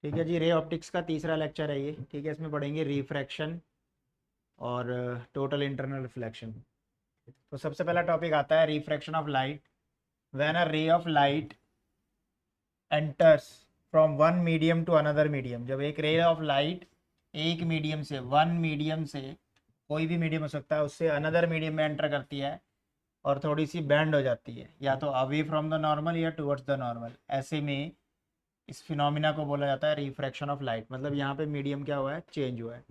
ठीक है जी, ray optics का तीसरा लेक्चर है ये। ठीक है, इसमें पढ़ेंगे रिफ्रैक्शन और टोटल इंटरनल रिफ्लेक्शन। तो सबसे पहला टॉपिक आता है refraction of light. When a ray of light enters from one medium to another medium, जब एक रे ऑफ लाइट एक मीडियम से, वन मीडियम से, कोई भी मीडियम हो सकता है, उससे अनदर मीडियम में एंटर करती है और थोड़ी सी बैंड हो जाती है, या तो अवे फ्रॉम द नॉर्मल या टुवर्ड्स द नॉर्मल, ऐसे में इस फिनोमिना को बोला जाता है रिफ्रैक्शन ऑफ लाइट। मतलब यहाँ पे मीडियम क्या हुआ है, चेंज हुआ है।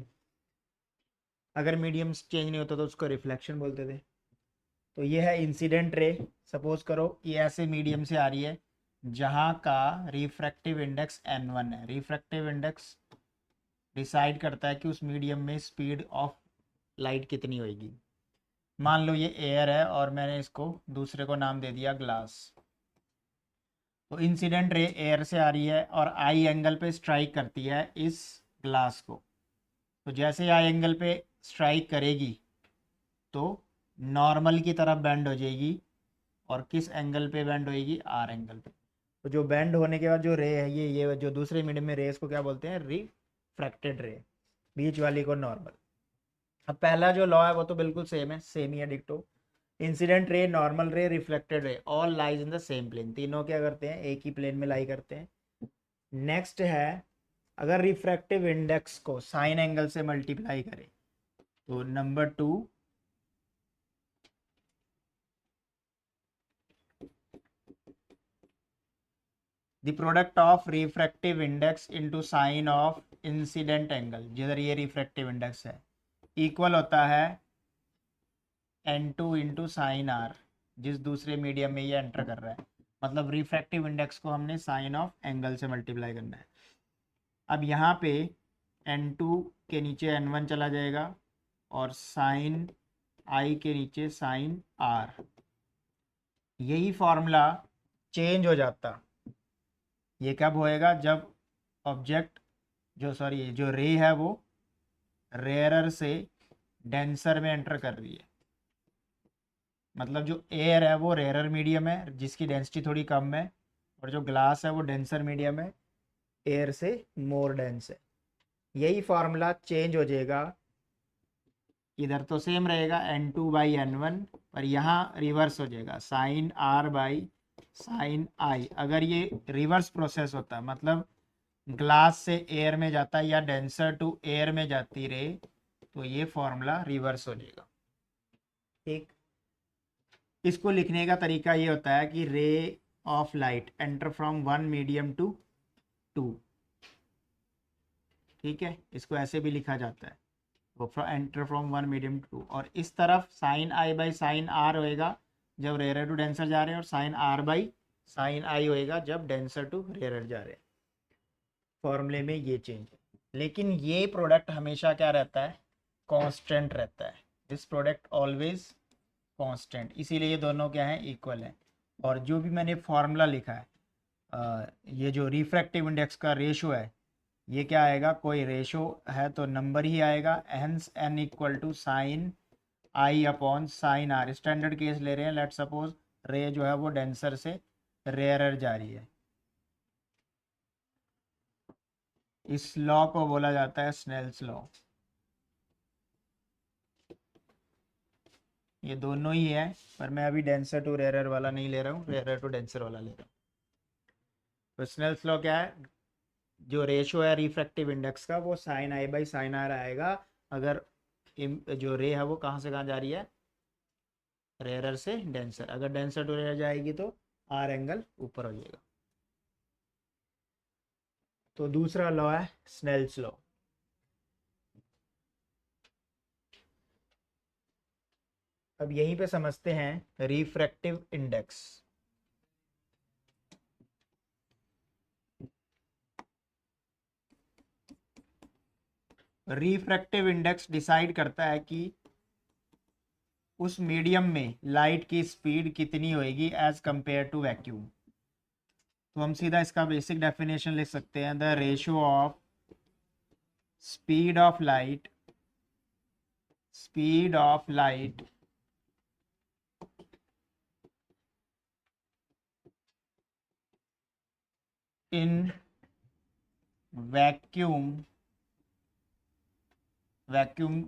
अगर मीडियम चेंज नहीं होता तो उसको रिफ्लेक्शन बोलते थे। तो ये है इंसिडेंट रे। सपोज करो ये ऐसे मीडियम से आ रही है जहाँ का रिफ्रैक्टिव इंडेक्स n1 है। रिफ्रैक्टिव इंडेक्स डिसाइड करता है कि उस मीडियम में स्पीड ऑफ लाइट कितनी होगी। मान लो ये एयर है और मैंने इसको दूसरे को नाम दे दिया ग्लास। तो इंसिडेंट रे एयर से आ रही है और आई एंगल पे स्ट्राइक करती है इस ग्लास को। तो जैसे आई एंगल पे स्ट्राइक करेगी तो नॉर्मल की तरफ बेंड हो जाएगी, और किस एंगल पे बेंड होएगी, आर एंगल पे। तो जो बेंड होने के बाद जो रे है, ये जो दूसरे मीडियम में रेस को क्या बोलते हैं, रिफ्रैक्टेड रे। बीच वाली को नॉर्मल। अब पहला जो लॉ है वो तो बिल्कुल सेम है, सेम ही है, डिक्टो। Incident ray, normal ray, reflected ray, all lies in the same plane. तीनों क्या करते हैं, एक ही प्लेन में लाई करते हैं। नेक्स्ट है, अगर रिफ्रैक्टिव इंडेक्स को साइन एंगल से मल्टीप्लाई करें तो number 2, the product of refractive index into sine of incident angle, जिधर ये रिफ्रैक्टिव इंडेक्स है, इक्वल होता है n2 इंटू साइन आर, जिस दूसरे मीडियम में ये एंटर कर रहा है। मतलब रिफ्रैक्टिव इंडेक्स को हमने साइन ऑफ एंगल से मल्टीप्लाई करना है। अब यहाँ पे n2 के नीचे n1 चला जाएगा और साइन आई के नीचे साइन आर। यही फॉर्मूला चेंज हो जाता। ये कब होएगा, जब ऑब्जेक्ट जो रे है वो रेयरर से डेंसर में एंटर कर रही है। मतलब जो एयर है वो रेयरर मीडियम है जिसकी डेंसिटी थोड़ी कम है, और जो ग्लास है वो डेंसर मीडियम है, एयर से मोर डेंस है। यही फॉर्मूला चेंज हो जाएगा। इधर तो सेम रहेगा n2/n1, पर यहाँ रिवर्स हो जाएगा साइन आर बाई साइन आई। अगर ये रिवर्स प्रोसेस होता, मतलब ग्लास से एयर में जाता या डेंसर टू एयर में जाती रे, तो ये फॉर्मूला रिवर्स हो जाएगा। ठीक। इसको लिखने का तरीका ये होता है कि ray of light enter from one medium to two. ठीक है, इसको ऐसे भी लिखा जाता है, वो enter from one medium two. और इस तरफ sine i by sine r होएगा जब रेयर टू डेंसर जा रहे हैं, और sine r by sine i होएगा जब डेंसर टू रेयर जा रहे हैं। फॉर्मूले में ये चेंज है, लेकिन ये प्रोडक्ट हमेशा क्या रहता है, कांस्टेंट रहता है। दिस प्रोडक्ट ऑलवेज कांस्टेंट, इसीलिए ये दोनों क्या है, इक्वल है। और जो भी मैंने फार्मूला लिखा है, ये जो रिफ्रैक्टिव इंडेक्स का रेशो है, ये क्या आएगा, कोई रेशो है तो नंबर ही आएगा। Hence n equal to sine i upon sine r. Standard case ले रहे हैं, लेट सपोज रे जो है वो डेंसर से रेयरर जा रही है। इस लॉ को बोला जाता है स्नेल्स लॉ। ये दोनों ही है, पर मैं अभी डेंसर टू रेयरर वाला नहीं ले रहा हूँ, रेयरर टू डेंसर वाला ले रहा हूँ। तो स्नेल्स लॉ क्या है, जो रेशो है रिफ्रैक्टिव इंडेक्स का वो sine i by sine r आएगा, अगर जो रे है वो कहाँ से कहाँ जा रही है, रेयरर से डेंसर। अगर डेंसर टू रेयर जाएगी तो आर एंगल ऊपर हो जाएगा। तो दूसरा लॉ है स्नेल्स लॉ। अब यहीं पे समझते हैं refractive index. Refractive index decide करता है कि उस मीडियम में लाइट की स्पीड कितनी होएगी एज कंपेयर टू वैक्यूम। तो हम सीधा इसका बेसिक डेफिनेशन लिख सकते हैं, the ratio of speed of light in vacuum vacuum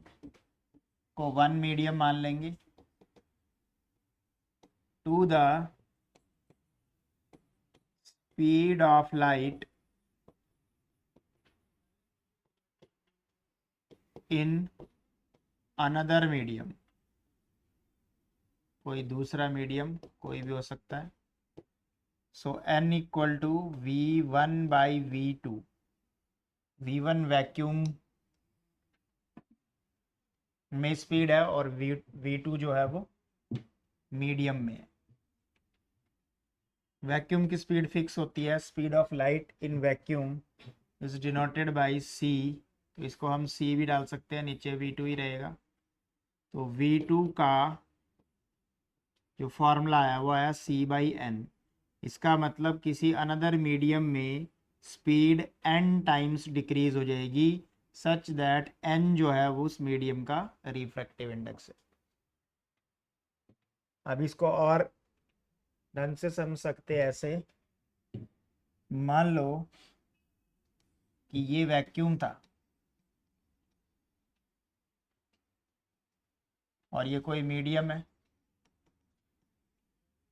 को वन मीडियम मान लेंगे to the speed of light in another medium, कोई दूसरा मीडियम कोई भी हो सकता है। So n equal to V1/V2। V1 vacuum में स्पीड है और V2 जो है वो मीडियम में है। वैक्यूम की स्पीड फिक्स होती है, speed of light in vacuum is denoted by c। तो इसको हम c भी डाल सकते हैं, नीचे V2 ही रहेगा। तो V2 का जो फॉर्मूला आया वो आया c/n। इसका मतलब किसी अनदर मीडियम में स्पीड n टाइम्स डिक्रीज हो जाएगी सच दैट n जो है वो उस मीडियम का रिफ्रैक्टिव इंडेक्स है। अब इसको और ढंग से समझ सकते हैं ऐसे, मान लो कि ये वैक्यूम था और ये कोई मीडियम है।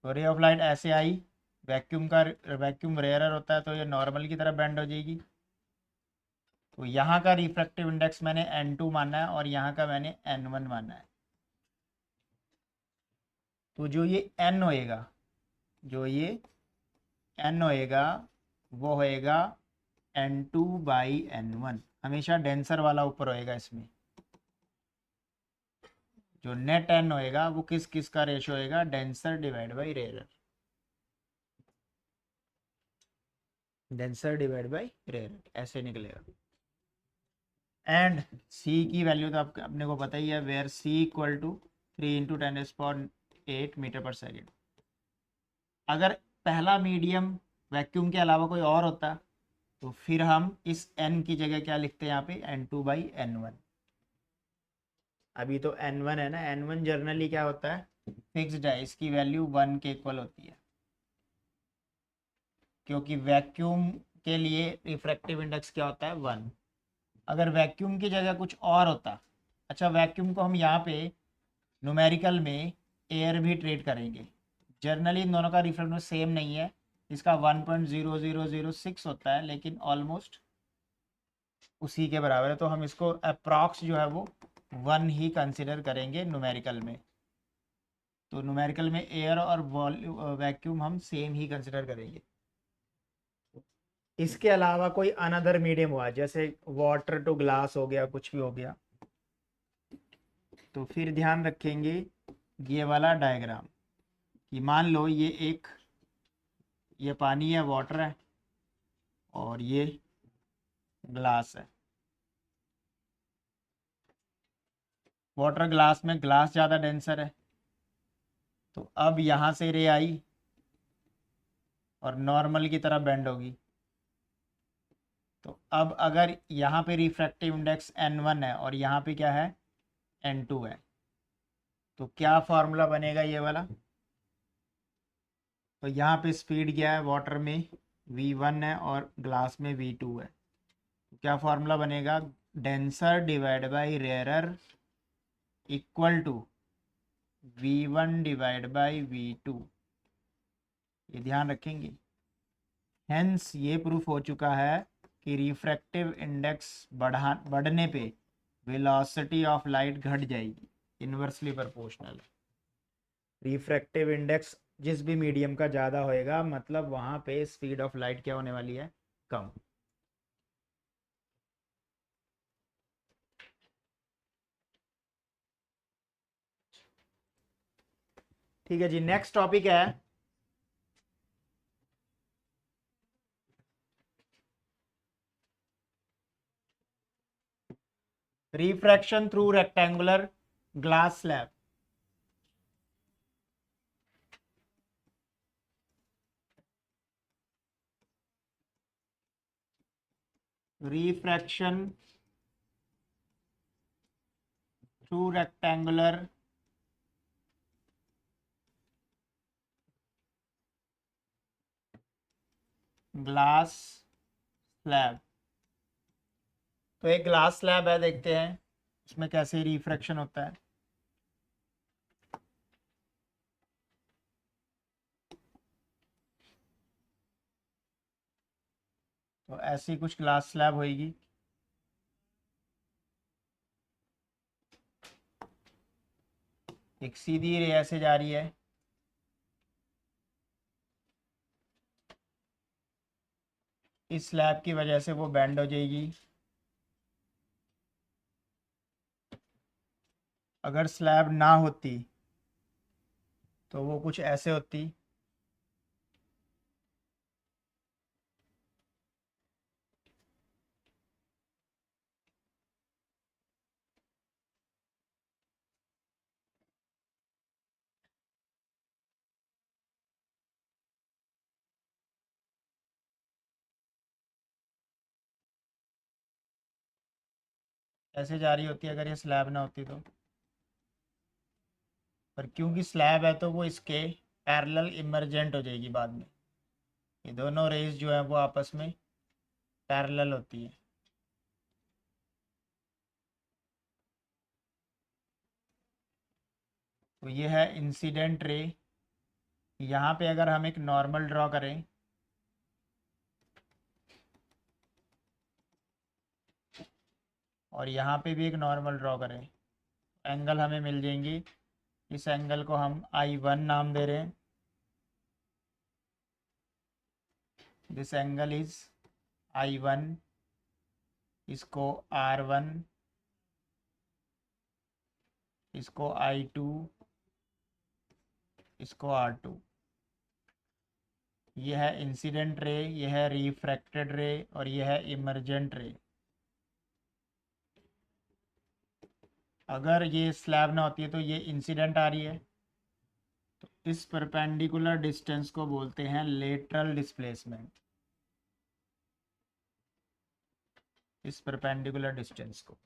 तो रे ऑफ लाइट ऐसे आई, वैक्यूम रेयरर होता है तो ये नॉर्मल की तरह बेंड हो जाएगी। तो यहाँ का रिफ्रैक्टिव इंडेक्स मैंने n2 माना है और यहाँ का मैंने n1 माना है। तो जो ये n होएगा वो होएगा n2/n1। हमेशा डेंसर वाला ऊपर होएगा इसमें। जो नेट n होएगा वो किस किस का रेशो होएगा, denser divide by rarer. Denser divide by rarer ऐसे निकलेगा। एंड c की वैल्यू तो आपको अपने को पता ही है, where c equal to 3 × 10⁸ meter पर सेकेंड। अगर पहला मीडियम वैक्यूम के अलावा कोई और होता तो फिर हम इस n की जगह क्या लिखते हैं यहाँ पे, n2/n1। अभी तो n1 है ना, n1 जनरली क्या होता है, फिक्स्ड है, इसकी वैल्यू 1 के इक्वल होती है क्योंकि वैक्यूम के लिए रिफ्रैक्टिव इंडेक्स क्या होता है, 1। अगर वैक्यूम की जगह कुछ और होता, अच्छा वैक्यूम को हम यहाँ पे न्यूमेरिकल में एयर भी ट्रीट करेंगे। जनरली इन दोनों का रिफ्रैक्टिव सेम नहीं है, इसका 1.0006 होता है लेकिन ऑलमोस्ट उसी के बराबर है। तो हम इसको अप्रॉक्स जो है वो 1 ही कंसिडर करेंगे न्यूमेरिकल में। तो न्यूमेरिकल में एयर और वैक्यूम हम सेम ही कंसिडर करेंगे। इसके अलावा कोई अनदर मीडियम हुआ जैसे वाटर टू ग्लास हो गया, कुछ भी हो गया, तो फिर ध्यान रखेंगे ये वाला डायग्राम कि मान लो ये पानी है, वाटर है और ये ग्लास है। वाटर ग्लास में ग्लास ज़्यादा डेंसर है। तो अब यहाँ से रे आई और नॉर्मल की तरह बेंड होगी। तो अब अगर यहाँ पे रिफ्रैक्टिव इंडेक्स n1 है और यहाँ पे क्या है, n2 है, तो क्या फॉर्मूला बनेगा ये वाला। तो यहाँ पे स्पीड क्या है, वाटर में v1 है और ग्लास में v2 है। तो क्या फॉर्मूला बनेगा, denser divide by rarer equal to v1 divide by v2। ये ध्यान रखेंगे। हेंस ये प्रूफ हो चुका है कि रिफ्रैक्टिव इंडेक्स बढ़ने पे वेलोसिटी ऑफ लाइट घट जाएगी, इन्वर्सली प्रोपोर्शनल। रिफ्रैक्टिव इंडेक्स जिस भी मीडियम का ज़्यादा होएगा मतलब वहाँ पे स्पीड ऑफ लाइट क्या होने वाली है, कम। ठीक है जी, नेक्स्ट टॉपिक है refraction through rectangular glass slab. Refraction through rectangular glass slab. तो एक ग्लास स्लैब है, देखते हैं इसमें कैसे रिफ्रैक्शन होता है। तो ऐसी कुछ ग्लास स्लैब होगी। एक सीधी रे ऐसे जा रही है, इस स्लैब की वजह से वो बेंड हो जाएगी। अगर स्लैब ना होती तो वो कुछ ऐसे होती। ऐसे जा रही होती अगर ये स्लैब ना होती तो। पर क्योंकि स्लैब है तो वो इसके पैरेलल इमरजेंट हो जाएगी बाद में। ये दोनों रेज जो है वो आपस में पैरेलल होती है। तो ये है इंसिडेंट रे। यहाँ पे अगर हम एक नॉर्मल ड्रॉ करें, और यहाँ पे भी एक नॉर्मल ड्रॉ करें, एंगल हमें मिल जाएंगी। इस एंगल को हम I1 नाम दे रहे हैं। दिस एंगल इज I1, इसको R1, इसको I2, इसको R2। यह है इंसिडेंट रे, यह है रिफ्रैक्टेड रे, और यह है इमरजेंट रे। अगर ये स्लैब ना होती है तो ये इंसिडेंट आ रही है, तो इस परपेंडिकुलर डिस्टेंस को बोलते हैं लेटरल डिस्प्लेसमेंट। इस परपेंडिकुलर डिस्टेंस को।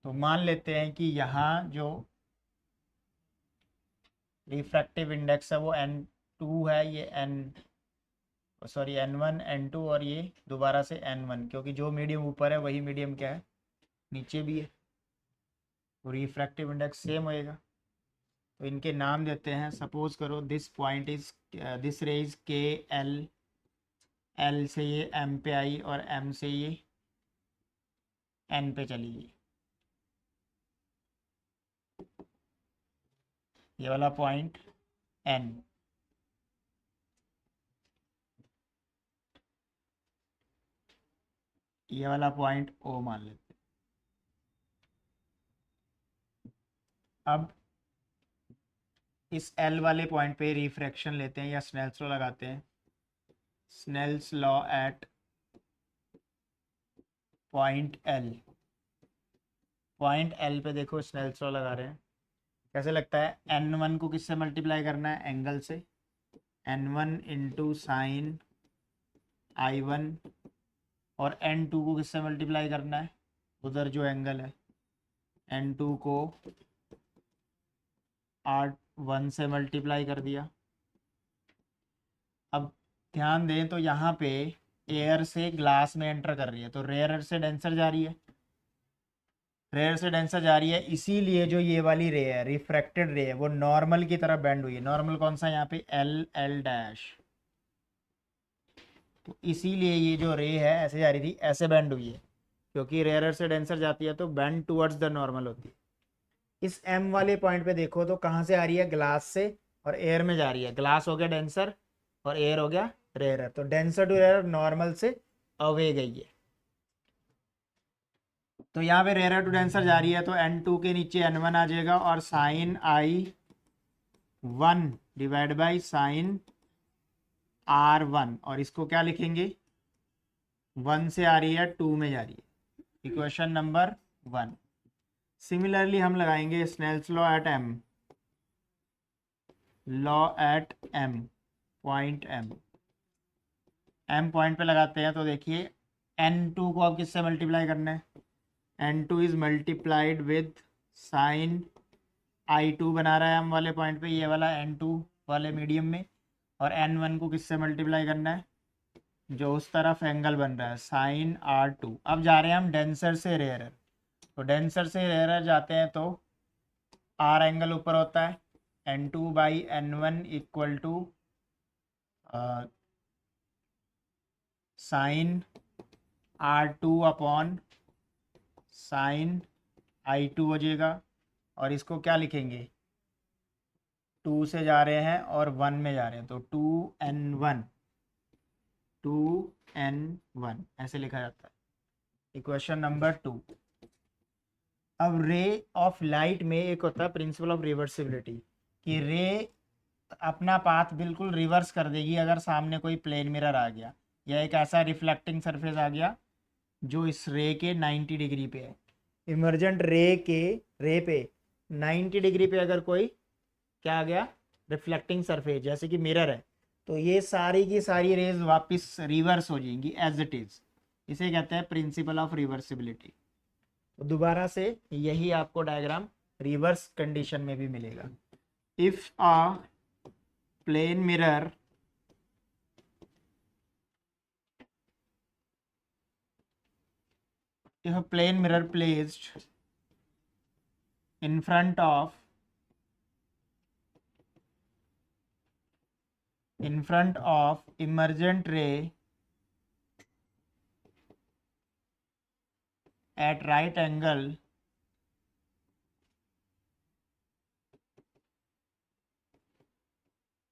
तो मान लेते हैं कि यहाँ जो रिफ्रैक्टिव इंडेक्स है वो N2 है, ये N1 N2, और ये दोबारा से N1, क्योंकि जो मीडियम ऊपर है वही मीडियम क्या है, नीचे भी है। तो रिफ्रैक्टिव इंडेक्स सेम होएगा। तो इनके नाम देते हैं। सपोज करो दिस पॉइंट इज, दिस रे इज KL, L से ये M पे आई और M से ये N पे चली गई। ये वाला पॉइंट N, ये वाला पॉइंट O मान लेते हैं। अब इस L वाले पॉइंट पे रिफ्रैक्शन लेते हैं या स्नेल्स लॉ लगाते हैं। Snell's law at point L। Point L पे देखो स्नेल्स लॉ लगा रहे हैं। कैसे लगता है? N1 को किससे मल्टीप्लाई करना है? एंगल से। N1 इंटू साइन I1, और N2 को किससे मल्टीप्लाई करना है? उधर जो एंगल है, N2 को R1 से मल्टीप्लाई कर दिया। अब ध्यान दें तो यहाँ पे एयर से ग्लास में एंटर कर रही है, तो रेयर से डेंसर जा रही है। रेयर से डेंसर जा रही है, इसीलिए जो ये वाली रे है, रिफ्रैक्टेड रे है, वो नॉर्मल की तरह बेंड हुई है। नॉर्मल कौन सा? यहाँ पे L डैश। तो इसीलिए ये जो रे है ऐसे जा रही थी, ऐसे बेंड हुई है, क्योंकि रेयर से डेंसर जाती है तो बेंड टुवर्ड्स द नॉर्मल होती है। इस M वाले पॉइंट पे देखो तो कहाँ से आ रही है? ग्लास से, और एयर में जा रही है। ग्लास हो गया डेंसर और एयर हो गया रेयर, तो डेंसर टू रेयर नॉर्मल से अवे गई है। तो यहाँ पे रेयर टू डेंसर जा रही है, तो N2 के नीचे N1 आ जाएगा, और sign I1 divide by sign R1, और इसको क्या लिखेंगे? 1 से आ रही है 2 में जा रही है, इक्वेशन नंबर 1। सिमिलरली हम लगाएंगे Snell's law at M। Law at M, point M point पे लगाते हैं, तो देखिए N2 को अब किससे मल्टीप्लाई करना है? N2 is multiplied with sign I2 बना रहा है M वाले पॉइंट पे, ये वाला N2 वाले मीडियम में। और N1 को किससे मल्टीप्लाई करना है? जो उस तरफ एंगल बन रहा है साइन R2। अब जा रहे हैं हम डेंसर से रेयरर, तो डेंसर से रेयरर जाते हैं तो R एंगल ऊपर होता है, N2/N1 equal to sine R2 upon sine I2 हो जाएगा। और इसको क्या लिखेंगे, 2 से जा रहे हैं और 1 में जा रहे हैं तो 2N1, 2N1 ऐसे लिखा जाता है। Equation number 2। अब रे ऑफ लाइट में एक होता है प्रिंसिपल ऑफ रिवर्सिबिलिटी, कि रे अपना पाथ बिल्कुल रिवर्स कर देगी अगर सामने कोई प्लेन मिरर आ गया या एक ऐसा रिफ्लेक्टिंग सरफेस आ गया जो इस रे के 90 डिग्री पे है। इमर्जेंट रे पे 90 डिग्री पे अगर कोई क्या आ गया, रिफ्लेक्टिंग सरफेस जैसे कि मिरर है, तो ये सारी की सारी रेज वापस रिवर्स हो जाएंगी एज इट इज। इसे कहते हैं प्रिंसिपल ऑफ रिवर्सिबिलिटी। तो दोबारा से यही आपको डायग्राम रिवर्स कंडीशन में भी मिलेगा। If a plane mirror placed in front of emergent ray at right angle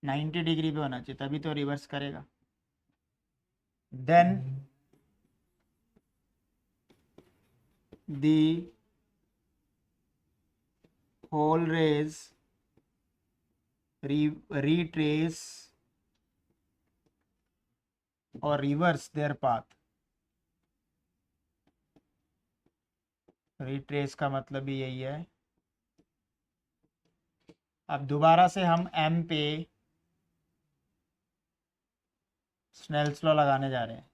ninety degree पे होना चाहिए तभी तो रिवर्स करेगा। Then the whole rays retrace or reverse their path। Retrace का मतलब भी यही है। अब दोबारा से हम M पे स्नेल्स लॉ लगाने जा रहे हैं।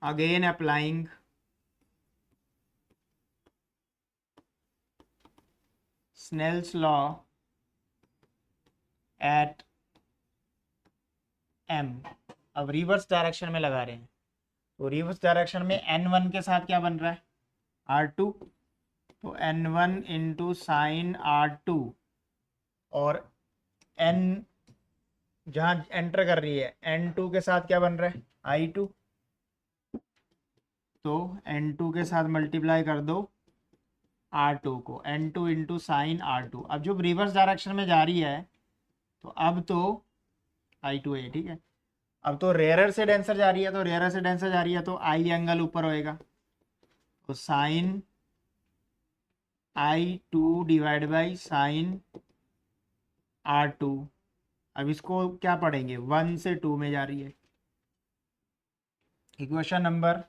Again applying Snell's law at M। अब रिवर्स डायरेक्शन में लगा रहे हैं, तो रिवर्स डायरेक्शन में N1 के साथ क्या बन रहा है, R2, तो N1 इंटू साइन R2, और N जहाँ एंटर कर रही है N2 के साथ क्या बन रहा है, I2, तो N2 के साथ मल्टीप्लाई कर दो R2 को, N2 इंटू साइन R2। अब जो रिवर्स डायरेक्शन में जा रही है तो अब तो I2 है, ठीक है। अब तो रेयरर से डेंसर जा रही है, तो रेयरर से डेंसर जा रही है तो I एंगल ऊपर होएगा, तो sign I2 divide by sign R2। अब इसको क्या पढ़ेंगे, 1 से 2 में जा रही है। इक्वेशन नंबर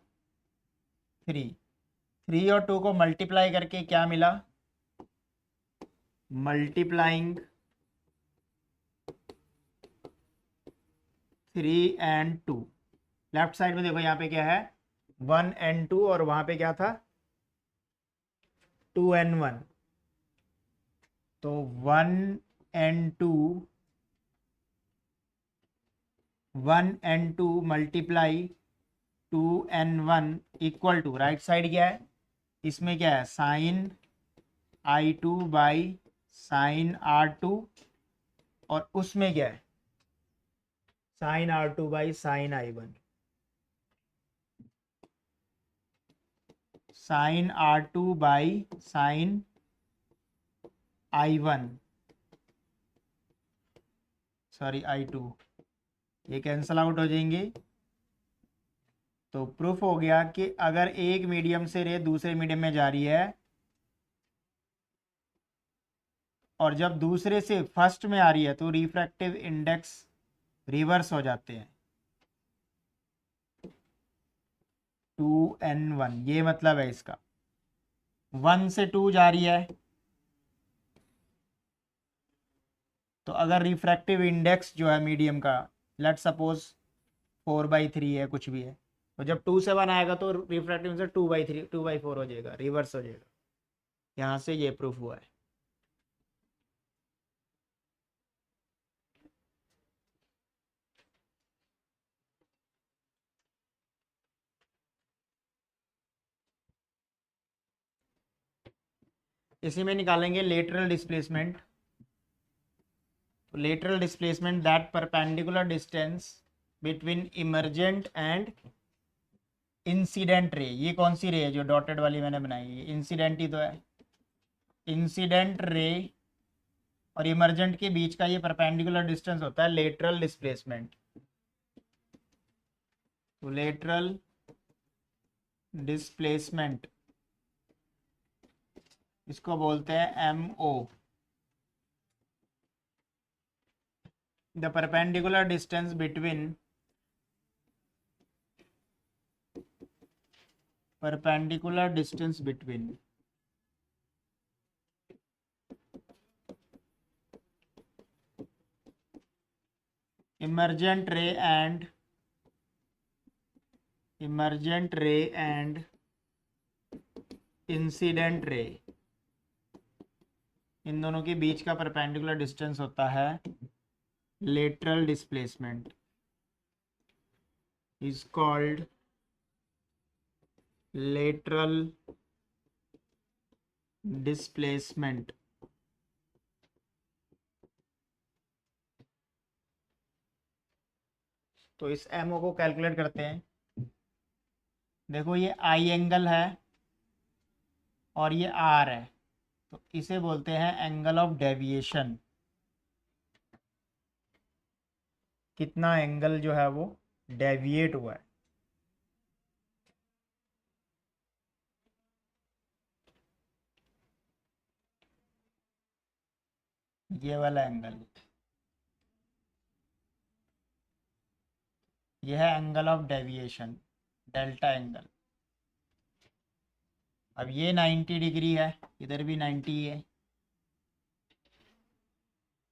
3 और 2 को मल्टीप्लाई करके क्या मिला, मल्टीप्लाइंग 3 and 2। लेफ्ट साइड में देखो यहाँ पे क्या है, 1 and 2, और वहां पे क्या था 2 and 1, तो 1 and 2 multiply 2 and 1 equal to, right side क्या है, इसमें क्या है sign I2 by sine R2, और उसमें क्या है sine R2 by sine I1, sine R2 by sine I1, sorry I2, ये कैंसल आउट हो जाएंगे। तो प्रूफ हो गया कि अगर एक मीडियम से रे दूसरे मीडियम में जा रही है और जब दूसरे से फर्स्ट में आ रही है तो रिफ्रैक्टिव इंडेक्स रिवर्स हो जाते हैं, 2N1, ये मतलब है इसका। 1 से 2 जा रही है तो अगर रिफ्रैक्टिव इंडेक्स जो है मीडियम का, लेट सपोज 4/3 है, कुछ भी है, तो जब 2 से 1 आएगा तो रिफ्रैक्टिव इंडेक्स 2/3 2/4 हो जाएगा, रिवर्स हो जाएगा। यहाँ से ये प्रूफ हुआ है। इसी में निकालेंगे लेटरल डिस्प्लेसमेंट। तो lateral displacement that perpendicular distance between emergent and incident ray. ये कौन सी रे है जो डॉटेड वाली मैंने बनाई है? इंसिडेंट ही तो है। इंसिडेंट रे और इमर्जेंट के बीच का ये परपेंडिकुलर डिस्टेंस होता है लेटरल डिस्प्लेसमेंट। तो लेटरल डिस्प्लेसमेंट इसको बोलते हैं MO। The perpendicular distance between emergent ray and incident ray, इन दोनों के बीच का परपेंडिकुलर डिस्टेंस होता है lateral displacement, is called lateral displacement. तो इस MO को कैलकुलेट करते हैं। देखो ये I एंगल है और ये R है, तो इसे बोलते हैं एंगल ऑफ डेविएशन। कितना एंगल जो है वो डेविएट हुआ है। ये वाला एंगल, ये है angle of deviation, delta angle. अब ये 90 डिग्री है, इधर भी 90 है,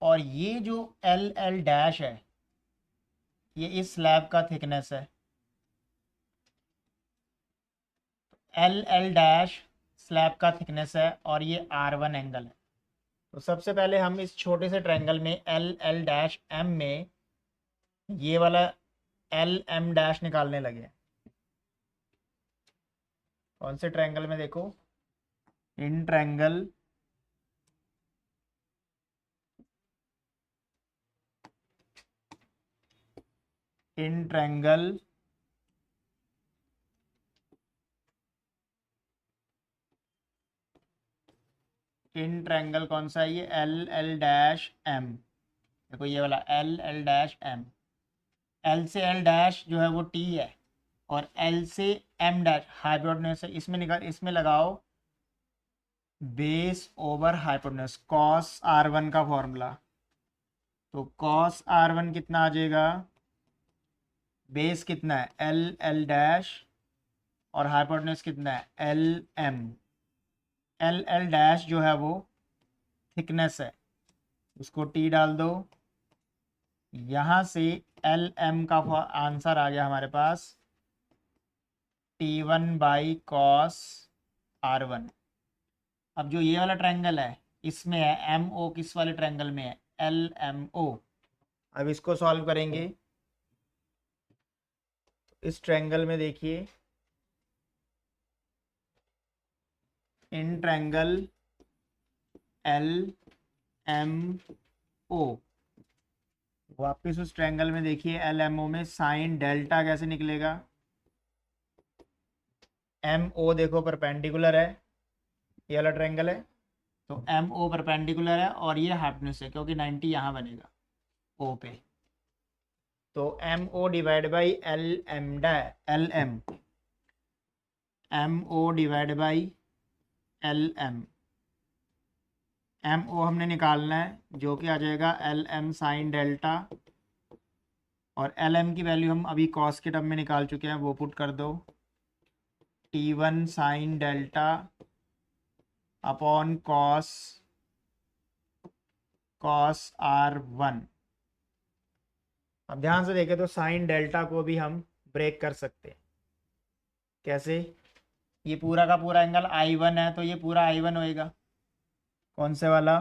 और ये जो LL डैश है ये इस स्लैब का थिकनेस है। LL डैश स्लैब का थिकनेस है और ये R1 एंगल है। तो सबसे पहले हम इस छोटे से ट्रायंगल में LL डैश M में ये वाला LM डैश निकालने लगे। कौन से ट्रायंगल में? देखो इन ट्रायंगल इन ट्रायंगल कौन सा है ये? LL dash M। देखो ये वाला LL डैश M। L से L डैश जो है वो T है, और L से M डैश हाइपोटेन्यूज है। इसमें लगाओ base over hypotenuse, cos R1 का फॉर्मूला। तो cos R1 कितना आ जाएगा? बेस कितना है? LL डैश, और हाइपोटेन्यूज कितना है? LM। LL डैश जो है वो थिकनेस है, उसको T डाल दो। यहाँ से LM का आंसर आ गया हमारे पास T1/cos R1। अब जो ये वाला ट्रायंगल है इसमें है MO, किस वाले ट्रायंगल में है? LMO। अब इसको सॉल्व करेंगे। इस ट्रायंगल में देखिए इन ट्रायंगल LMO, वापिस उस ट्रायंगल में देखिए LMO में साइन डेल्टा कैसे निकलेगा? MO देखो परपेंडिकुलर है, ये वाला ट्रायंगल है, तो MO परपेंडिकुलर है और ये हाइपोटेन्यूज है, क्योंकि 90 यहाँ बनेगा O पे। तो MO divide by LM, MO divide by LM। MO हमने निकालना है जो कि आ जाएगा LM साइन डेल्टा, और LM की वैल्यू हम अभी कॉस के टर्म में निकाल चुके हैं, वो पुट कर दो। T1 sine delta upon cos R1। अब ध्यान से देखें तो साइन डेल्टा को भी हम ब्रेक कर सकते हैं। कैसे? ये पूरा का पूरा एंगल I1 है, तो ये पूरा I1 होएगा। कौन से वाला?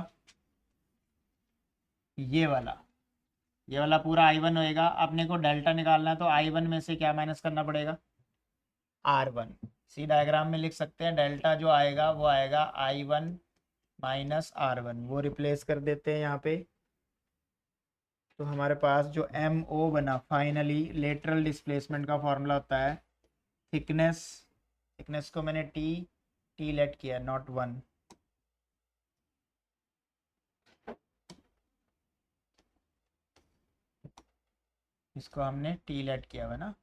ये वाला पूरा I1 होएगा। अपने को डेल्टा निकालना है, तो I1 में से क्या माइनस करना पड़ेगा? R1। सी डायग्राम में लिख सकते हैं डेल्टा जो आएगा वो आएगा I1 माइनस R1, वो रिप्लेस कर देते हैं यहाँ पे। तो हमारे पास जो MO बना फाइनली, लेटरल डिस्प्लेसमेंट का फॉर्मूला होता है थिकनेस, थिकनेस को मैंने टी लेट किया, नॉट 1। इसको हमने टी लेट किया हुआ ना,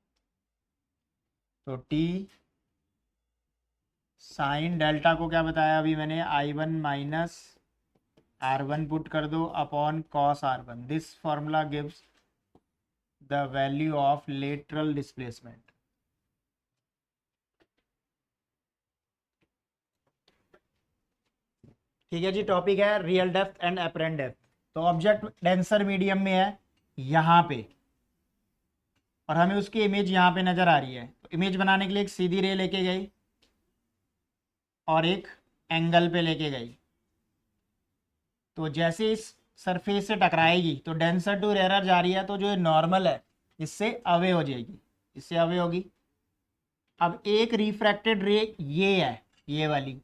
तो टी साइन डेल्टा को क्या बताया अभी मैंने, I1 माइनस R1 पुट कर दो upon cos R1। This formula gives the value of lateral displacement. ठीक है जी, टॉपिक है real depth and apparent depth. तो ऑब्जेक्ट डेंसर मीडियम में है यहाँ पे, और हमें उसकी इमेज यहाँ पे नजर आ रही है। तो इमेज बनाने के लिए एक सीधी रे लेके गई और एक एंगल पे लेके गई। तो जैसे इस सरफेस से टकराएगी तो डेंसर टू रेयर जा रही है, तो जो नॉर्मल है इससे अवे हो जाएगी, इससे अवे होगी। अब एक रिफ्रैक्टेड रे ये है, ये वाली,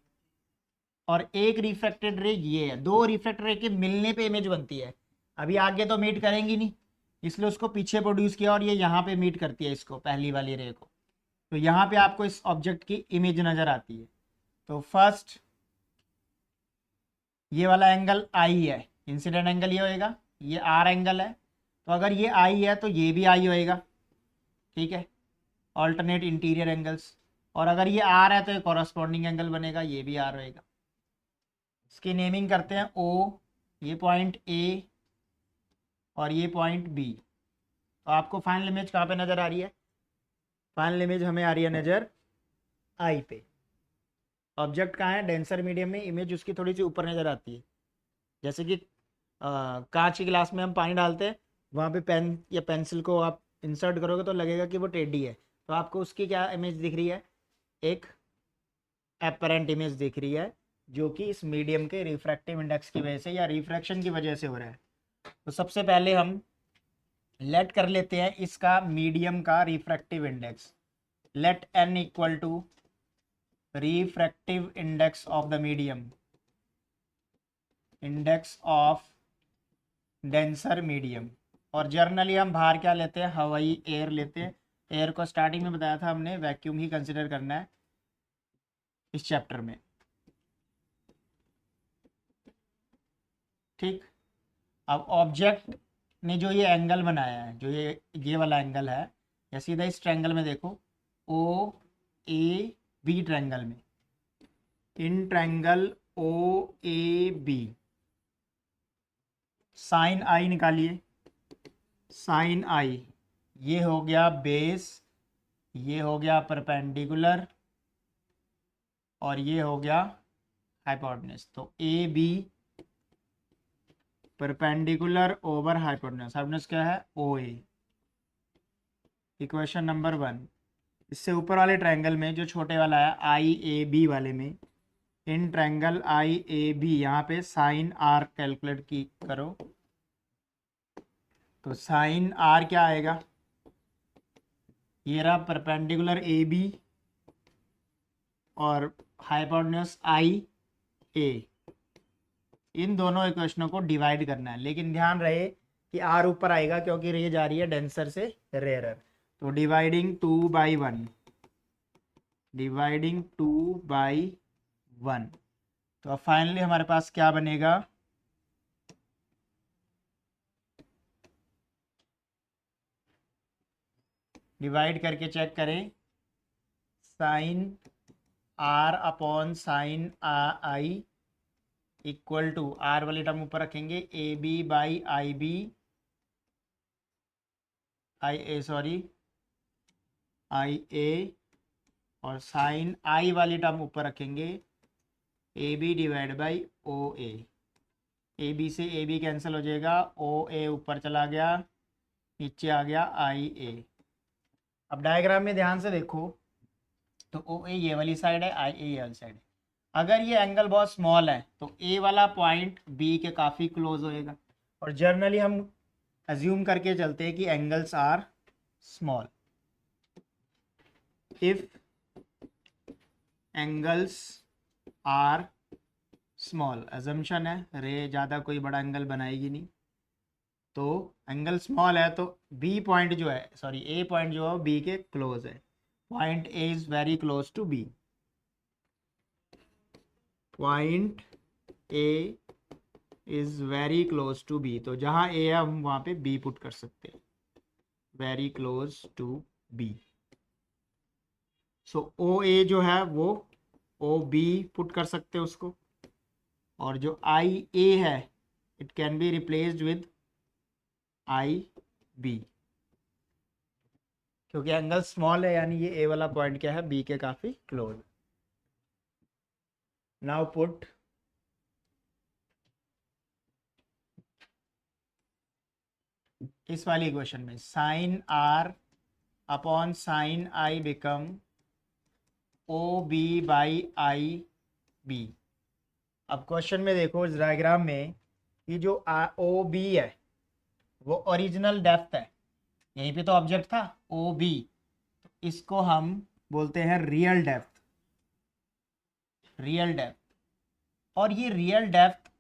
और एक रिफ्रैक्टेड रे ये है। दो रिफ्रैक्टेड रे के मिलने पे इमेज बनती है। अभी आगे तो मीट करेंगी नहीं, इसलिए उसको पीछे प्रोड्यूस किया और ये यहाँ पे मीट करती है इसको, पहली वाली रे को। तो यहाँ पे आपको इस ऑब्जेक्ट की इमेज नजर आती है। तो फर्स्ट ये वाला एंगल आई है, इंसिडेंट एंगल ये होएगा, ये आर एंगल है। तो अगर ये आई है तो ये भी आई होएगा, ठीक है, ऑल्टरनेट इंटीरियर एंगल्स। और अगर ये आर है तो ये कॉरस्पॉन्डिंग एंगल बनेगा, ये भी आर होएगा। इसकी नेमिंग करते हैं ओ, ये पॉइंट ए और ये पॉइंट बी। तो आपको फाइनल इमेज कहाँ पे नजर आ रही है, फाइनल इमेज हमें आ रही है नजर आई पे। ऑब्जेक्ट कहाँ है, डेंसर मीडियम में, इमेज उसकी थोड़ी सी ऊपर नजर आती है। जैसे कि कांच की गिलास में हम पानी डालते हैं, वहाँ पे पेन या पेंसिल को आप इंसर्ट करोगे तो लगेगा कि वो टेढ़ी है। तो आपको उसकी क्या इमेज दिख रही है, एक एपरेंट इमेज दिख रही है, जो कि इस मीडियम के रिफ्रैक्टिव इंडेक्स की वजह से या रिफ्रैक्शन की वजह से हो रहा है। तो सबसे पहले हम लेट कर लेते हैं इसका मीडियम का refractive index. Let n equal to refractive index of the medium, index of denser medium. और जर्नली हम बाहर क्या लेते हैं, हवाई एयर लेते हैं। एयर को स्टार्टिंग में बताया था हमने, वैक्यूम ही कंसिडर करना है इस चैप्टर में, ठीक। अब ऑब्जेक्ट ने जो ये एंगल बनाया है, जो ये वाला एंगल है, या सीधा इस ट्रायंगल में देखो, ओ ए बी ट्रायंगल में, in triangle O A B sine i निकालिए। साइन आई ये हो गया बेस, ये हो गया परपेंडिकुलर, और ये हो गया हाइपोटेन्यूज। तो A B perpendicular over hypotenuse, hypotenuse क्या है, ओ ए। इक्वेशन नंबर 1, इससे ऊपर वाले ट्रायंगल में जो छोटे वाला है आई ए बी वाले में, in triangle I A B यहाँ पे साइन आर कैलकुलेट की करो। तो साइन आर क्या आएगा, ये रहा परपेंडिकुलर ए बी और हाइपोटेन्यूज आई ए। इन दोनों इक्वेशनों को डिवाइड करना है, लेकिन ध्यान रहे कि आर ऊपर आएगा क्योंकि रे जा रही है डेंसर से रेयरर। तो डिवाइडिंग 2/1, डिवाइडिंग 2/1। तो अब फाइनली हमारे पास क्या बनेगा, डिवाइड करके चेक करें, sine r upon sine i equal to, r वाली टर्म ऊपर रखेंगे, A B by I B, I A sorry I A, और साइन आई वाली टर्म ऊपर रखेंगे, A B divide by O A. A B से A B cancel हो जाएगा, ओ ए ऊपर चला गया, नीचे आ गया आई ए। अब डायग्राम में ध्यान से देखो, तो ओ ए ये वाली साइड है, आई ए ये वाली साइड है। अगर ये एंगल बहुत स्मॉल है तो ए वाला पॉइंट बी के काफ़ी क्लोज होएगा। और जर्नली हम अज्यूम करके चलते हैं कि angles are small. If angles are small, assumption है रे ज़्यादा कोई बड़ा एंगल बनाएगी नहीं, तो एंगल स्मॉल है तो बी पॉइंट जो है, सॉरी ए पॉइंट जो है बी के क्लोज है, point A is very close to B, point A is very close to B, तो जहाँ ए है हम वहाँ पे बी पुट कर सकते हैं, वेरी क्लोज टू बी। सो ओ ए जो है वो ओ बी पुट कर सकते हैं उसको, और जो आई ए है it can be replaced with I B, क्योंकि एंगल स्मॉल है यानी ये ए वाला पॉइंट क्या है बी के काफी क्लोज। नाउ पुट इस वाली इक्वेशन में sine r upon sine i become O B by I B. अब क्वेश्चन में देखो इस डायग्राम में कि जो ओ बी है वो ओरिजिनल डेप्थ है, यहीं पे तो ऑब्जेक्ट था ओ बी, तो इसको हम बोलते हैं रियल डेप्थ, रियल डेप्थ। और ये रियल डेप्थ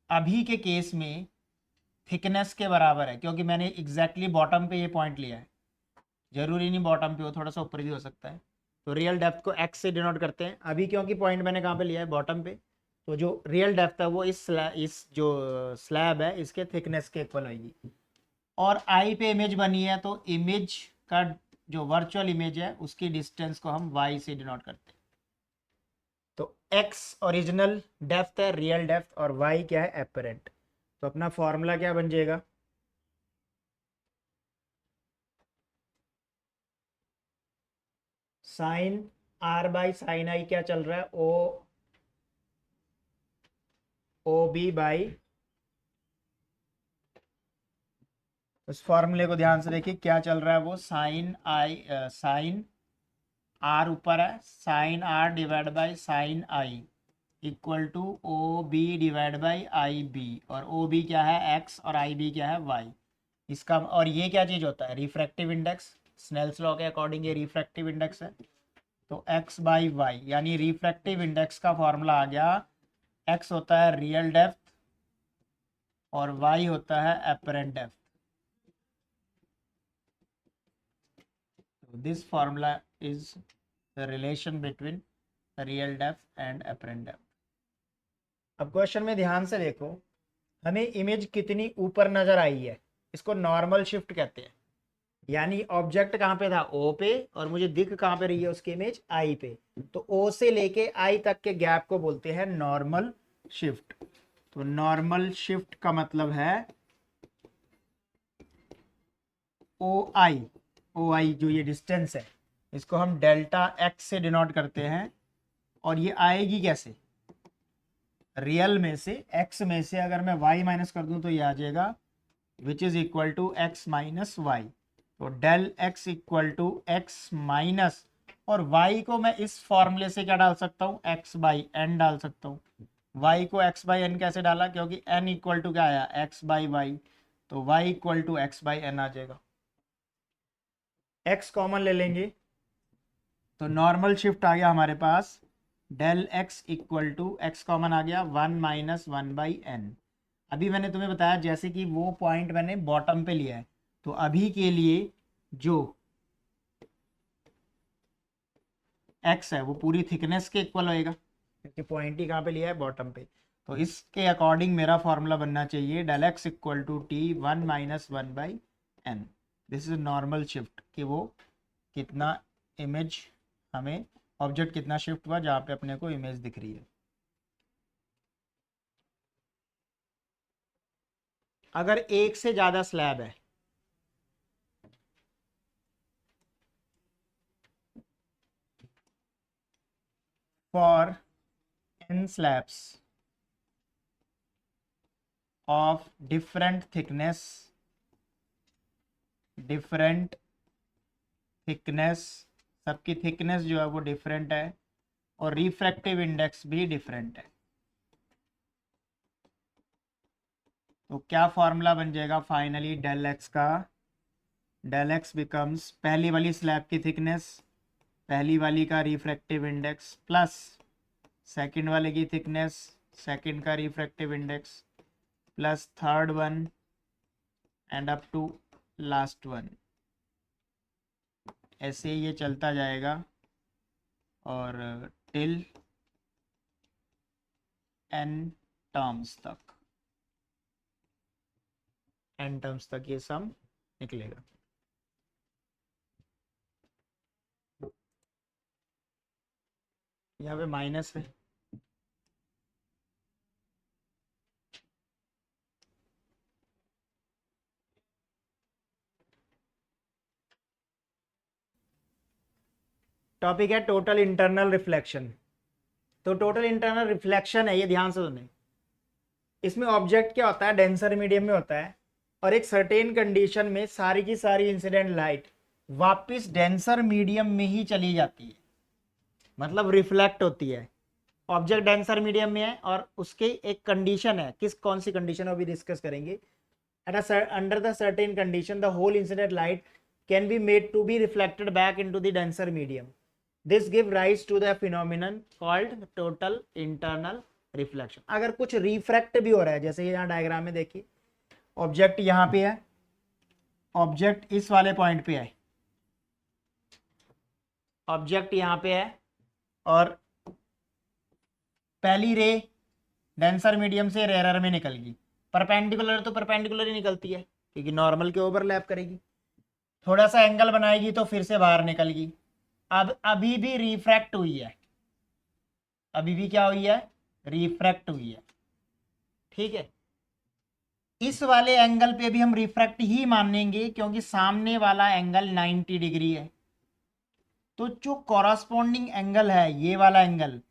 अभी के केस में थिकनेस के बराबर है, क्योंकि मैंने एग्जैक्टली बॉटम पे ये पॉइंट लिया है, जरूरी नहीं बॉटम पे हो, थोड़ा सा ऊपर भी हो सकता है। तो रियल डेप्थ को एक्स से डिनोट करते हैं अभी, क्योंकि पॉइंट मैंने कहाँ पे लिया है बॉटम पे, तो जो रियल डेप्थ है वो इस जो स्लैब है इसके थिकनेस के इक्वल होगी। और आई पे इमेज बनी है तो इमेज का जो वर्चुअल इमेज है उसकी डिस्टेंस को हम वाई से डिनोट करते हैं। तो एक्स ओरिजिनल डेप्थ है, रियल डेप्थ, और वाई क्या है एपरेंट। तो अपना फॉर्मूला क्या बन जाएगा, साइन आर बाई साइन आई क्या चल रहा है ओ बी बाई, उस फॉर्मूले को ध्यान से देखिए क्या चल रहा है, वो साइन आई साइन आर ऊपर है, sine r divide by sine i equal to O B divide by I B, और ओ बी क्या है एक्स और आई बी क्या है वाई। इसका और ये क्या चीज़ होता है रिफ्रैक्टिव इंडेक्स, स्नेल्स लॉ के अकॉर्डिंग ये रिफ्रैक्टिव इंडेक्स है, तो एक्स बाई वाई यानी रिफ्रैक्टिव इंडेक्स का फॉर्मूला आ गया, एक्स होता है रियल डेप्थ और वाई होता है apparent depth. This formula is the relation between real depth and apparent depth. अब क्वेश्चन में ध्यान से देखो, हमें इमेज कितनी ऊपर नजर आई है, इसको नॉर्मल शिफ्ट कहते हैं, यानी ऑब्जेक्ट कहाँ पे था ओ पे और मुझे दिख कहाँ पे रही है उसकी इमेज आई पे, तो ओ से लेके आई तक के गैप को बोलते हैं नॉर्मल शिफ्ट। तो नॉर्मल शिफ्ट का मतलब है ओ आई जो ये डिस्टेंस है इसको हम डेल्टा एक्स से डिनोट करते हैं, और ये आएगी कैसे, रियल में से एक्स में से अगर मैं वाई माइनस कर दूं तो ये आ जाएगा which is equal to x minus y, तो del x equal to x minus, और y को मैं इस फॉर्मूले से क्या डाल सकता हूँ x बाई एन डाल सकता हूँ। y को x बाई एन कैसे डाला, क्योंकि n इक्वल टू क्या आया x बाई वाई, तो y equal to x by n आ जाएगा। x कॉमन ले लेंगे तो नॉर्मल शिफ्ट आ गया हमारे पास, del x equal to x common आ गया 1 माइनस 1 बाई एन। अभी मैंने तुम्हें बताया जैसे कि वो पॉइंट मैंने बॉटम पे लिया है, तो अभी के लिए जो x है वो पूरी थिकनेस के इक्वल होएगा, क्योंकि पॉइंट ही कहाँ पे लिया है बॉटम पे, तो इसके अकॉर्डिंग मेरा फॉर्मूला बनना चाहिए del x equal to t 1 minus 1 by n. This is normal shift कि वो कितना इमेज हमें ऑब्जेक्ट कितना शिफ्ट हुआ जहाँ पे अपने को इमेज दिख रही है। अगर एक से ज़्यादा स्लैब है, for n slabs of different thickness सबकी थिकनेस जो है वो डिफरेंट है और रिफ्रैक्टिव इंडेक्स भी डिफरेंट है, तो क्या फॉर्मूला बन जाएगा फाइनली डेल एक्स का, डेल एक्स बिकम्स पहली वाली स्लैब की थिकनेस, पहली वाली का रिफ्रैक्टिव इंडेक्स प्लस सेकंड वाले की थिकनेस, सेकंड का refractive index plus third one and up to last one, ऐसे ये चलता जाएगा और टिल n टर्म्स तक, n टर्म्स तक ये सम निकलेगा। यहाँ पे माइनस है, टॉपिक है टोटल इंटरनल रिफ्लेक्शन। तो टोटल इंटरनल रिफ्लेक्शन है, ये ध्यान से सुने। इसमें ऑब्जेक्ट क्या होता है, डेंसर मीडियम में होता है, और एक सर्टेन कंडीशन में सारी की सारी इंसिडेंट लाइट वापस डेंसर मीडियम में ही चली जाती है, मतलब रिफ्लेक्ट होती है। ऑब्जेक्ट डेंसर मीडियम में है और उसकी एक कंडीशन है, कौन सी कंडीशन अभी डिस्कस करेंगे। Under the certain condition the whole incident light can be made to be reflected back into the denser medium. This give rise to the phenomenon called total internal reflection. अगर कुछ refract भी हो रहा है, जैसे यहाँ diagram में देखिए, ऑब्जेक्ट यहाँ पे है, ऑब्जेक्ट इस वाले पॉइंट पे है, ऑब्जेक्ट यहाँ पे है, और पहली रे डेंसर मीडियम से रेयर में निकल गई। परपेंडिकुलर तो परपेंडिकुलर ही निकलती है क्योंकि नॉर्मल के ओवरलैप करेगी, थोड़ा सा एंगल बनाएगी तो फिर से बाहर निकल गई। अब अभी भी रिफ्रैक्ट हुई है, अभी भी क्या हुई है, रिफ्रैक्ट हुई है, ठीक है। इस वाले एंगल पे भी हम रिफ्रैक्ट ही मानेंगे क्योंकि सामने वाला एंगल 90 डिग्री है। तो जो कॉरस्पॉन्डिंग एंगल है ये वाला एंगल,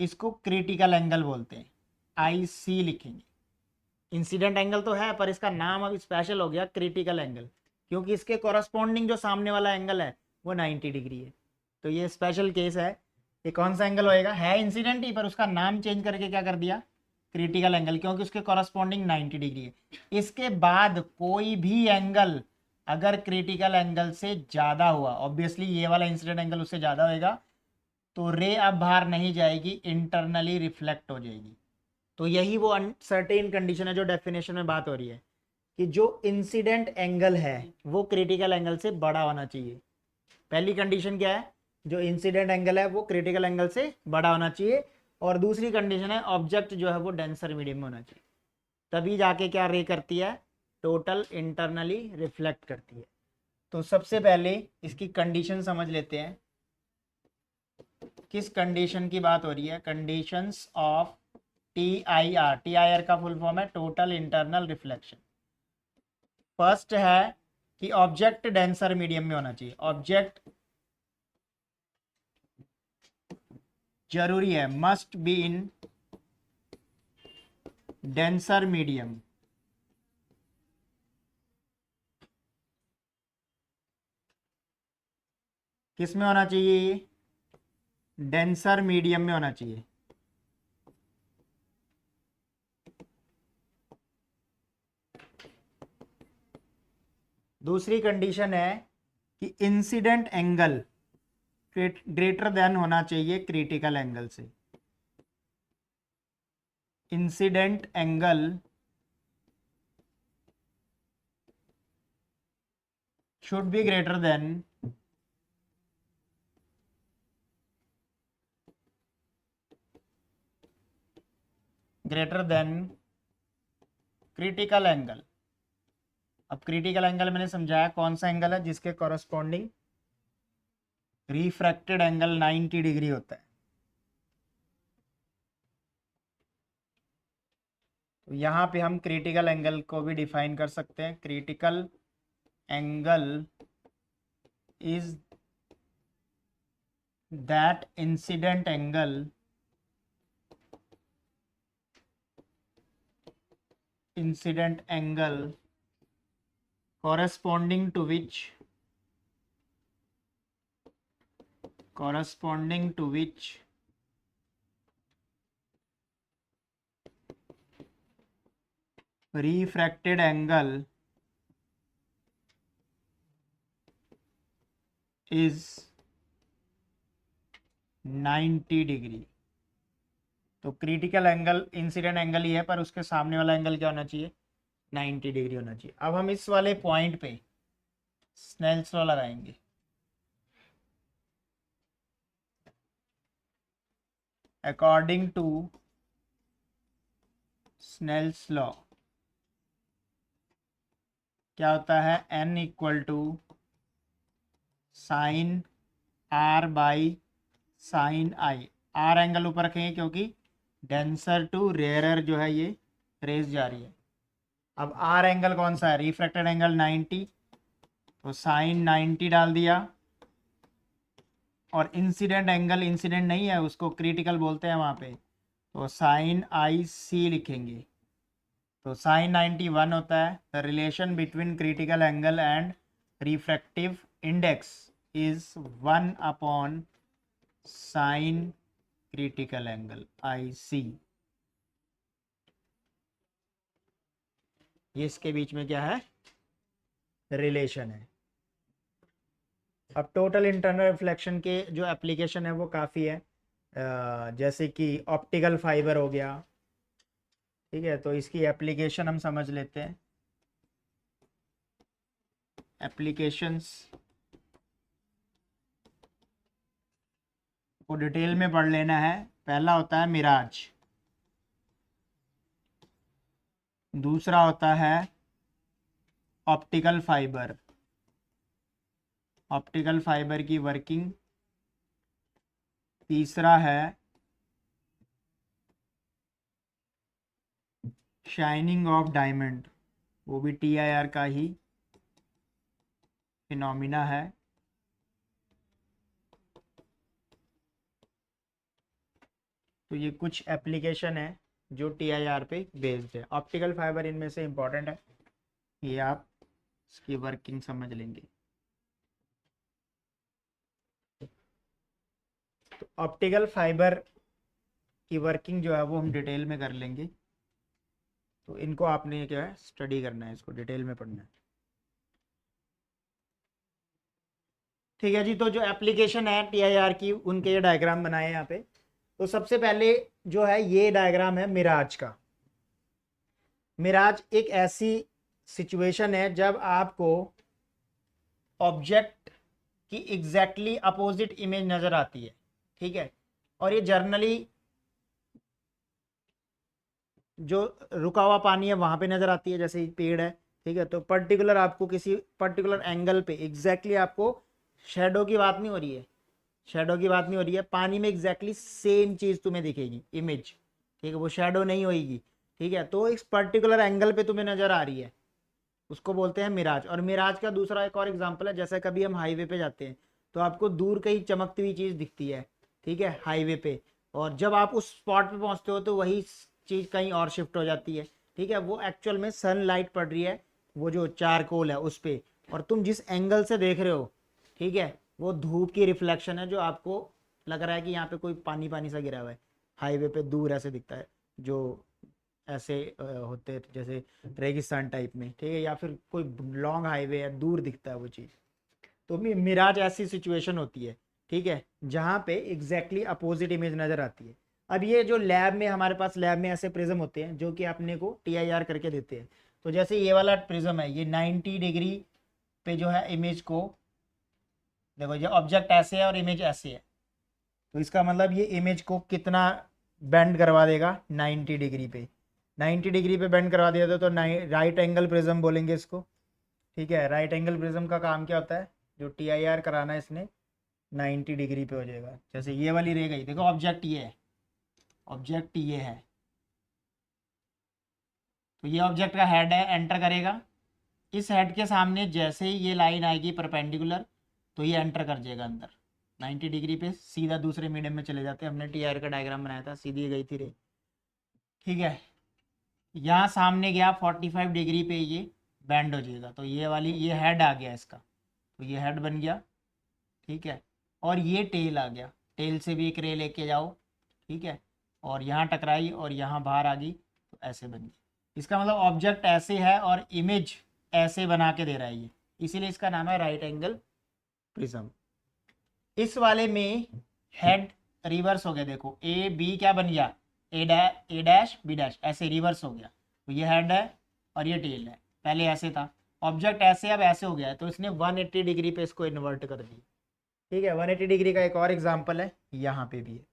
इसको क्रिटिकल एंगल बोलते हैं, IC लिखेंगे। इंसिडेंट एंगल तो है पर इसका नाम अब स्पेशल हो गया क्रिटिकल एंगल, क्योंकि इसके कॉरस्पॉन्डिंग जो सामने वाला एंगल है वो 90 डिग्री है। तो ये स्पेशल केस है। ये कौन सा एंगल होएगा, है इंसिडेंट ही पर उसका नाम चेंज करके क्या कर दिया, क्रिटिकल एंगल, क्योंकि उसके कॉरस्पॉन्डिंग 90 डिग्री है। इसके बाद कोई भी एंगल अगर क्रिटिकल एंगल से ज़्यादा हुआ, ऑब्वियसली ये वाला इंसिडेंट एंगल उससे ज़्यादा होएगा, तो रे अब बाहर नहीं जाएगी, इंटरनली रिफ्लेक्ट हो जाएगी। तो यही वो अनसर्टेन कंडीशन है जो डेफिनेशन में बात हो रही है कि जो इंसिडेंट एंगल है वो क्रिटिकल एंगल से बड़ा होना चाहिए। पहली कंडीशन क्या है, जो इंसिडेंट एंगल है वो क्रिटिकल एंगल से बड़ा होना चाहिए, और दूसरी कंडीशन है ऑब्जेक्ट जो है वो डेंसर मीडियम में होना चाहिए, तभी जाके क्या रे करती है, टोटल इंटरनली रिफ्लेक्ट करती है। तो सबसे पहले इसकी कंडीशन समझ लेते हैं, किस कंडीशन की बात हो रही है, कंडीशंस ऑफ TIR। TIR का फुल फॉर्म है टोटल इंटरनल रिफ्लेक्शन। फर्स्ट है कि ऑब्जेक्ट डेंसर मीडियम में होना चाहिए, ऑब्जेक्ट जरूरी है, must be in denser medium. किस में होना चाहिए ये, डेंसर मीडियम में होना चाहिए। दूसरी कंडीशन है कि इंसिडेंट एंगल ग्रेटर देन होना चाहिए क्रिटिकल एंगल से। Incident angle should be greater than critical angle. अब क्रिटिकल एंगल मैंने समझाया कौन सा एंगल है, जिसके कॉरस्पॉन्डिंग रिफ्रैक्टेड एंगल 90 डिग्री होता है। तो यहाँ पे हम क्रिटिकल एंगल को भी डिफाइन कर सकते हैं, critical angle is that incident angle corresponding to which refracted angle is 90 degree. तो क्रिटिकल एंगल इंसिडेंट एंगल ही है, पर उसके सामने वाला एंगल क्या होना चाहिए, 90 डिग्री होना चाहिए। अब हम इस वाले पॉइंट पे स्नेल्स लॉ लगाएंगे। अकॉर्डिंग टू स्नेल्स लॉ क्या होता है, n equal to sine r by sine i. R angle ऊपर रखेंगे क्योंकि डेंसर टू रेयरर जो है ये रेस जा रही है। अब आर एंगल कौन सा है, रिफ्रैक्टेड एंगल 90, तो साइन 90 डाल दिया। और इंसिडेंट एंगल इंसिडेंट नहीं है, उसको क्रिटिकल बोलते हैं वहाँ पे, तो साइन आई सी लिखेंगे। तो साइन 91 होता है। The relation between critical angle and refractive index is 1 upon sine critical angle i c. ये इसके बीच में क्या है, रिलेशन है। अब टोटल इंटरनल रिफ्लेक्शन के जो एप्लीकेशन है वो काफ़ी है, जैसे कि ऑप्टिकल फाइबर हो गया, ठीक है। तो इसकी एप्लीकेशन हम समझ लेते हैं। एप्लीकेशंस को डिटेल में पढ़ लेना है। पहला होता है मिराज, दूसरा होता है ऑप्टिकल फाइबर, ऑप्टिकल फाइबर की वर्किंग, तीसरा है शाइनिंग ऑफ डायमंड, वो भी TIR का ही फिनोमिना है। तो ये कुछ एप्लीकेशन है जो TIR पे बेस्ड है। ऑप्टिकल फाइबर इनमें से इम्पोर्टेंट है, ये आप इसकी वर्किंग समझ लेंगे। तो ऑप्टिकल फाइबर की वर्किंग जो है वो हम डिटेल में कर लेंगे। तो इनको आपने क्या है, स्टडी करना है, इसको डिटेल में पढ़ना है, ठीक है जी। तो जो एप्लीकेशन है TIR की, उनके ये डायग्राम बनाए हैं यहाँ पे। तो सबसे पहले जो है ये डायग्राम है मिराज का। मिराज एक ऐसी सिचुएशन है जब आपको ऑब्जेक्ट की एग्जैक्टली अपोजिट इमेज नजर आती है, ठीक है। और ये जर्नली जो रुका हुआ पानी है वहां पे नजर आती है, जैसे पेड़ है, ठीक है। तो पर्टिकुलर आपको किसी पर्टिकुलर एंगल पे एग्जैक्टली आपको शेडो की बात नहीं हो रही है, शेडो की बात नहीं हो रही है, पानी में एग्जैक्टली सेम चीज तुम्हें दिखेगी इमेज, ठीक है, वो शेडो नहीं होगी, ठीक है। तो इस पर्टिकुलर एंगल पे तुम्हें नजर आ रही है, उसको बोलते हैं मिराज। और मिराज का दूसरा एक और एग्जांपल है, जैसे कभी हम हाईवे पे जाते हैं तो आपको दूर कहीं चमकती हुई चीज दिखती है, ठीक है, हाईवे पे। और जब आप उस स्पॉट पे पहुंचते हो तो वही चीज कहीं और शिफ्ट हो जाती है, ठीक है। वो एक्चुअल में सनलाइट पड़ रही है, वो जो चारकोल है उस पे, और तुम जिस एंगल से देख रहे हो, ठीक है, वो धूप की रिफ्लेक्शन है, जो आपको लग रहा है कि यहाँ पे कोई पानी पानी सा गिरा हुआ है, हाईवे पे दूर ऐसे दिखता है, जो ऐसे होते जैसे रेगिस्तान टाइप में, ठीक है, या फिर कोई लॉन्ग हाईवे है, दूर दिखता है वो चीज़। तो मिराज ऐसी सिचुएशन होती है, ठीक है, जहाँ पे एग्जैक्टली अपोजिट इमेज नजर आती है। अब ये जो लैब में हमारे पास लैब में ऐसे प्रिज्म होते हैं जो कि अपने को TIR करके देते हैं। तो जैसे ये वाला प्रिज्म है, ये 90 डिग्री पे जो है इमेज को, देखो ये ऑब्जेक्ट ऐसे है और इमेज ऐसे है, तो इसका मतलब ये इमेज को कितना बेंड करवा देगा, 90 डिग्री पे। 90 डिग्री पे बेंड करवा दिया तो राइट एंगल प्रिज्म बोलेंगे इसको, ठीक है। राइट एंगल प्रिज्म का काम क्या होता है, जो TIR कराना है इसने 90 डिग्री पे हो जाएगा। जैसे ये वाली रह गई, देखो ऑब्जेक्ट ये है, ऑब्जेक्ट ये है, तो ये ऑब्जेक्ट का हेड है, एंटर करेगा। इस हेड के सामने जैसे ही ये लाइन आएगी परपेंडिकुलर, तो ये एंटर कर जाएगा अंदर 90 डिग्री पे, सीधा दूसरे मीडियम में चले जाते हैं। हमने TIR का डायग्राम बनाया था, सीधी गई थी रे, ठीक है। यहाँ सामने गया 45 डिग्री पे, ये बैंड हो जाएगा, तो ये वाली ये हेड आ गया इसका, तो ये हेड बन गया, ठीक है। और ये टेल आ गया, टेल से भी एक रे लेके जाओ, ठीक है, और यहाँ टकराई और यहाँ बाहर आ गई, तो ऐसे बन गई। इसका मतलब ऑब्जेक्ट ऐसे है और इमेज ऐसे बना के दे रहा है ये, इसीलिए इसका नाम है राइट एंगल प्रिज्म। इस वाले में हेड रिवर्स हो गया, देखो A B क्या बन गया, ए डैश बी डैश, ऐसे रिवर्स हो गया। तो ये हेड है और ये टेल है, पहले ऐसे था ऑब्जेक्ट, ऐसे अब ऐसे हो गया है, तो इसने 180 डिग्री पे इसको इन्वर्ट कर दिया। ठीक है, 180 डिग्री का एक और एग्जांपल है, यहाँ पे भी है,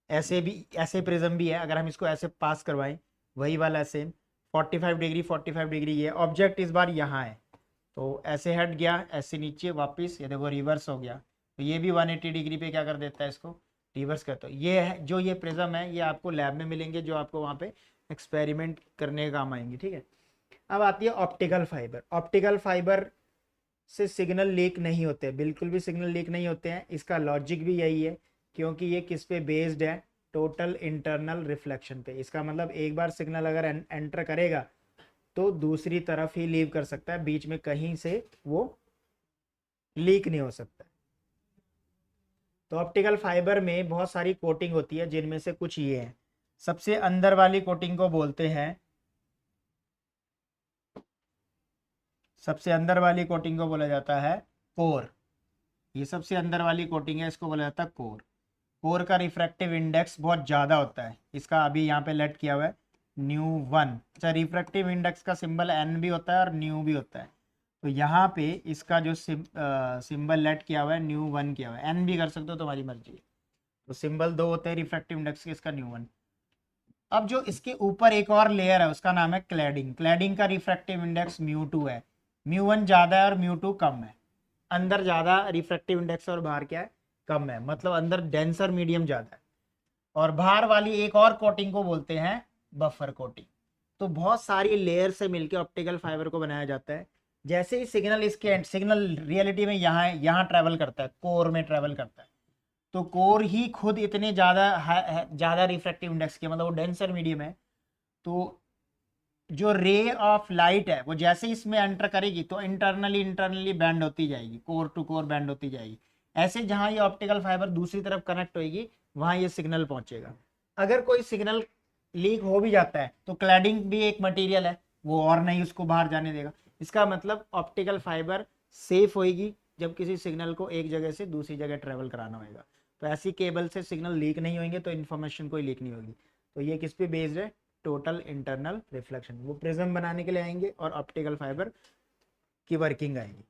ऐसे भी, ऐसे प्रिज्म भी है, अगर हम इसको ऐसे पास करवाएं वही वाला सेम 45 डिग्री 45 डिग्री, ये ऑब्जेक्ट इस बार यहाँ है, तो ऐसे हट गया, ऐसे नीचे वापस, ये देखो रिवर्स हो गया, तो ये भी 180 डिग्री पे क्या कर देता है, इसको रिवर्स करता है। ये है जो ये प्रिज्म है, ये आपको लैब में मिलेंगे, जो आपको वहाँ पे एक्सपेरिमेंट करने के काम आएंगे। ठीक है, अब आती है ऑप्टिकल फाइबर। ऑप्टिकल फाइबर से सिग्नल लीक नहीं होते, बिल्कुल भी सिग्नल लीक नहीं होते हैं। इसका लॉजिक भी यही है, क्योंकि ये किस पे बेस्ड है, टोटल इंटरनल रिफ्लेक्शन पे। इसका मतलब एक बार सिग्नल अगर एंटर करेगा तो दूसरी तरफ ही लीव कर सकता है, बीच में कहीं से वो लीक नहीं हो सकता। तो ऑप्टिकल फाइबर में बहुत सारी कोटिंग होती है, जिनमें से कुछ ये है। सबसे अंदर वाली कोटिंग को बोलते हैं, सबसे अंदर वाली कोटिंग को बोला जाता है कोर। ये सबसे अंदर वाली कोटिंग है, इसको बोला जाता है कोर। कोर का रिफ्रैक्टिव इंडेक्स बहुत ज़्यादा होता है, इसका अभी यहाँ पे लेट किया हुआ है ν1। अच्छा, रिफ्रैक्टिव इंडेक्स का सिंबल n भी होता है और ν भी होता है, तो यहाँ पे इसका जो सिंबल लेट किया हुआ है ν1 किया हुआ है, n भी कर सकते हो, तुम्हारी मर्जी है। तो सिंबल दो होते हैं रिफ्रैक्टिव इंडेक्स के, इसका ν1। अब जो इसके ऊपर एक और लेयर है, उसका नाम है क्लैडिंग। क्लैडिंग का रिफ्रैक्टिव इंडेक्स µ2 है, µ1 ज़्यादा है और µ2 कम है। अंदर ज़्यादा रिफ्रैक्टिव इंडेक्स और बाहर क्या है, कम है, मतलब अंदर डेंसर मीडियम ज़्यादा है। और बाहर वाली एक और कोटिंग को बोलते हैं बफर कोटिंग। तो बहुत सारी लेयर से मिलकर ऑप्टिकल फाइबर को बनाया जाता है। जैसे ही सिग्नल इसके सिग्नल रियलिटी में यहाँ ट्रैवल करता है, कोर में ट्रैवल करता है, तो कोर ही खुद इतने ज़्यादा रिफ्रैक्टिव इंडेक्स के, मतलब वो डेंसर मीडियम है, तो जो रे ऑफ लाइट है वो जैसे इसमें एंटर करेगी तो इंटरनली बैंड होती जाएगी, कोर टू कोर बैंड होती जाएगी। ऐसे जहां ये ऑप्टिकल फाइबर दूसरी तरफ कनेक्ट होगी, वहां ये सिग्नल पहुंचेगा। अगर कोई सिग्नल लीक हो भी जाता है तो क्लैडिंग भी एक मटेरियल है, वो और नहीं उसको बाहर जाने देगा। इसका मतलब ऑप्टिकल फाइबर सेफ होगी जब किसी सिग्नल को एक जगह से दूसरी जगह ट्रेवल कराना होगा। तो ऐसी केबल से सिग्नल लीक नहीं होंगे, तो इन्फॉर्मेशन कोई लीक नहीं होगी। तो ये किस पे बेस्ड है, टोटल इंटरनल रिफ्लेक्शन। वो प्रिज्म बनाने के लिए आएंगे और ऑप्टिकल फाइबर की वर्किंग आएगी।